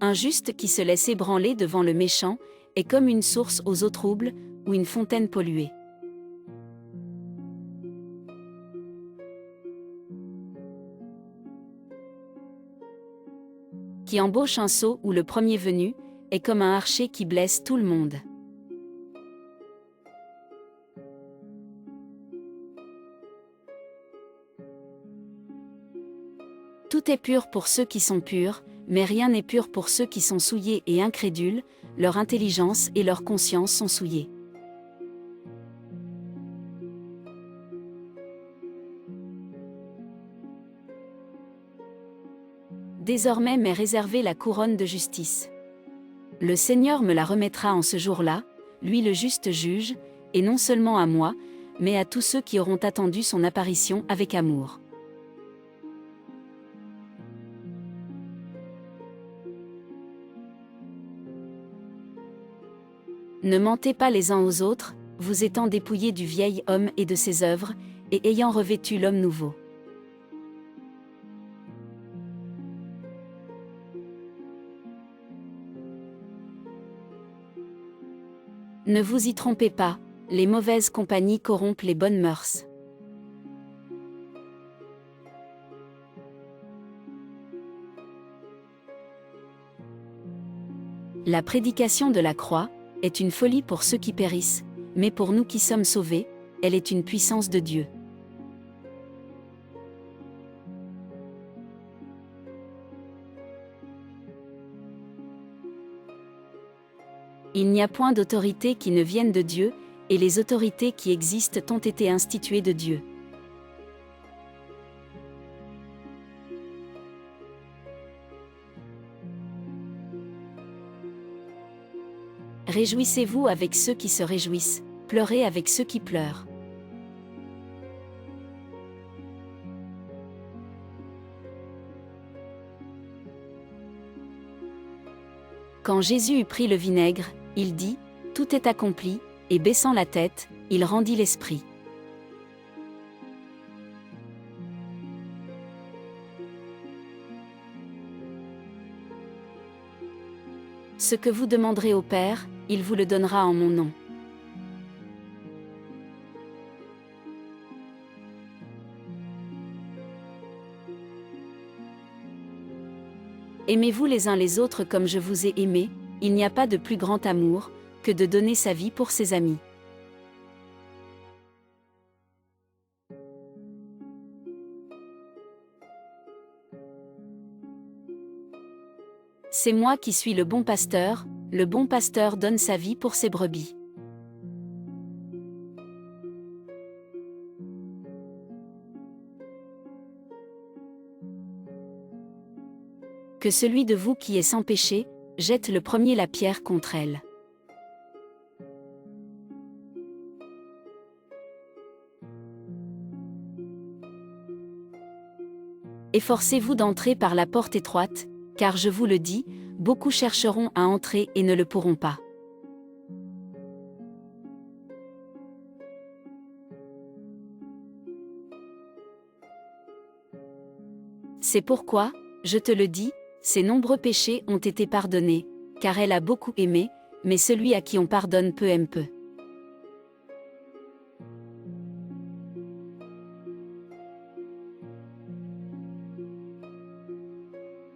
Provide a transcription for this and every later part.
Un juste qui se laisse ébranler devant le méchant est comme une source aux eaux troubles ou une fontaine polluée. Qui embauche un sot ou le premier venu est comme un archer qui blesse tout le monde. Tout est pur pour ceux qui sont purs, mais rien n'est pur pour ceux qui sont souillés et incrédules, leur intelligence et leur conscience sont souillées. Désormais m'est réservée la couronne de justice. Le Seigneur me la remettra en ce jour-là, lui le juste juge, et non seulement à moi, mais à tous ceux qui auront attendu son apparition avec amour. Ne mentez pas les uns aux autres, vous étant dépouillés du vieil homme et de ses œuvres, et ayant revêtu l'homme nouveau. Ne vous y trompez pas, les mauvaises compagnies corrompent les bonnes mœurs. La prédication de la croix est une folie pour ceux qui périssent, mais pour nous qui sommes sauvés, elle est une puissance de Dieu. Il n'y a point d'autorité qui ne vienne de Dieu, et les autorités qui existent ont été instituées de Dieu. Réjouissez-vous avec ceux qui se réjouissent, pleurez avec ceux qui pleurent. Quand Jésus eut pris le vinaigre, il dit « Tout est accompli », et baissant la tête, il rendit l'esprit. Ce que vous demanderez au Père, il vous le donnera en mon nom. Aimez-vous les uns les autres comme je vous ai aimé, il n'y a pas de plus grand amour que de donner sa vie pour ses amis. C'est moi qui suis le bon pasteur donne sa vie pour ses brebis. Que celui de vous qui est sans péché, jette le premier la pierre contre elle. Efforcez-vous d'entrer par la porte étroite, car je vous le dis, beaucoup chercheront à entrer et ne le pourront pas. C'est pourquoi, je te le dis, ses nombreux péchés ont été pardonnés, car elle a beaucoup aimé, mais celui à qui on pardonne peu aime peu.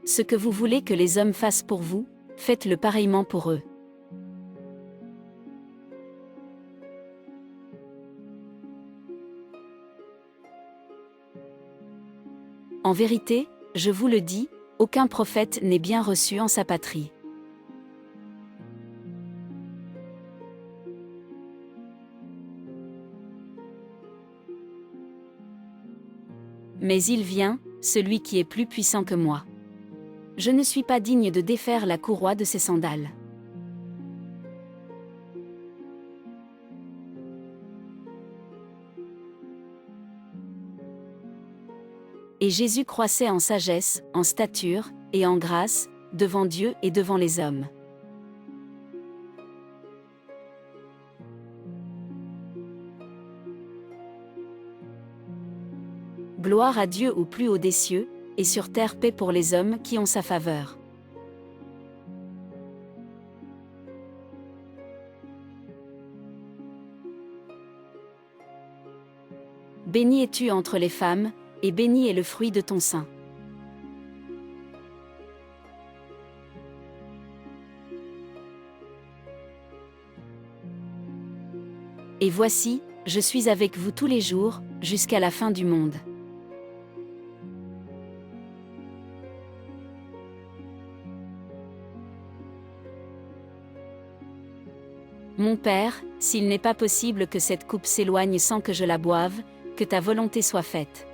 Ce que vous voulez que les hommes fassent pour vous, faites-le pareillement pour eux. En vérité, je vous le dis, aucun prophète n'est bien reçu en sa patrie. Mais il vient, celui qui est plus puissant que moi. Je ne suis pas digne de défaire la courroie de ses sandales. Et Jésus croissait en sagesse, en stature, et en grâce, devant Dieu et devant les hommes. Gloire à Dieu au plus haut des cieux, et sur terre paix pour les hommes qui ont sa faveur. Bénie es-tu entre les femmes, et béni est le fruit de ton sein. Et voici, je suis avec vous tous les jours, jusqu'à la fin du monde. Mon Père, s'il n'est pas possible que cette coupe s'éloigne sans que je la boive, que ta volonté soit faite.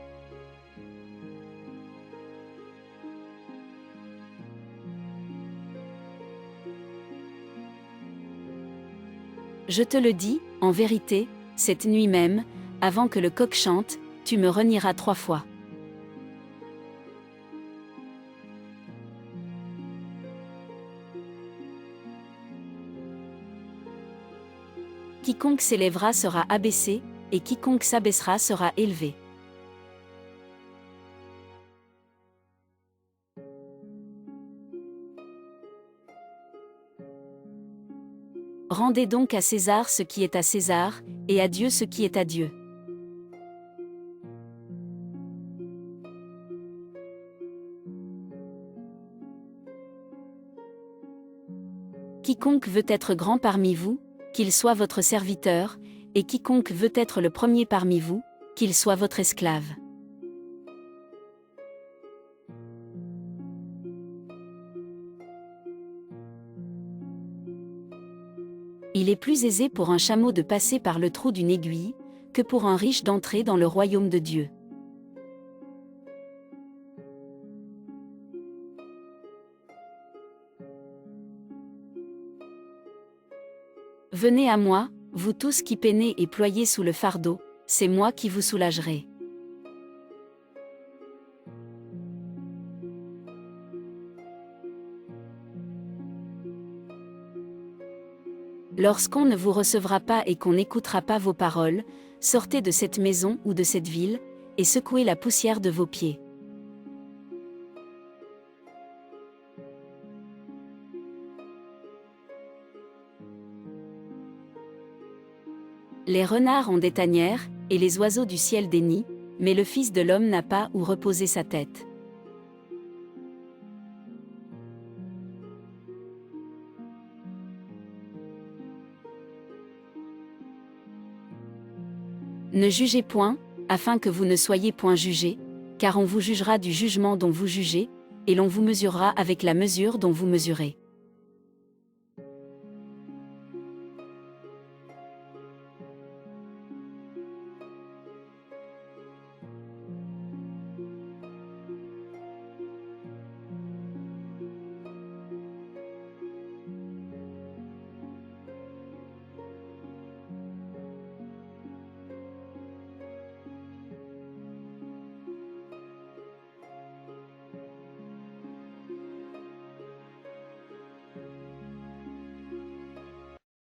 Je te le dis, en vérité, cette nuit même, avant que le coq chante, tu me renieras 3 fois. Quiconque s'élèvera sera abaissé, et quiconque s'abaissera sera élevé. Rendez donc à César ce qui est à César, et à Dieu ce qui est à Dieu. Quiconque veut être grand parmi vous, qu'il soit votre serviteur, et quiconque veut être le premier parmi vous, qu'il soit votre esclave. Il est plus aisé pour un chameau de passer par le trou d'une aiguille, que pour un riche d'entrer dans le royaume de Dieu. Venez à moi, vous tous qui peinez et ployez sous le fardeau, c'est moi qui vous soulagerai. Lorsqu'on ne vous recevra pas et qu'on n'écoutera pas vos paroles, sortez de cette maison ou de cette ville, et secouez la poussière de vos pieds. Les renards ont des tanières, et les oiseaux du ciel des nids, mais le Fils de l'homme n'a pas où reposer sa tête. Ne jugez point, afin que vous ne soyez point jugés, car on vous jugera du jugement dont vous jugez, et l'on vous mesurera avec la mesure dont vous mesurez.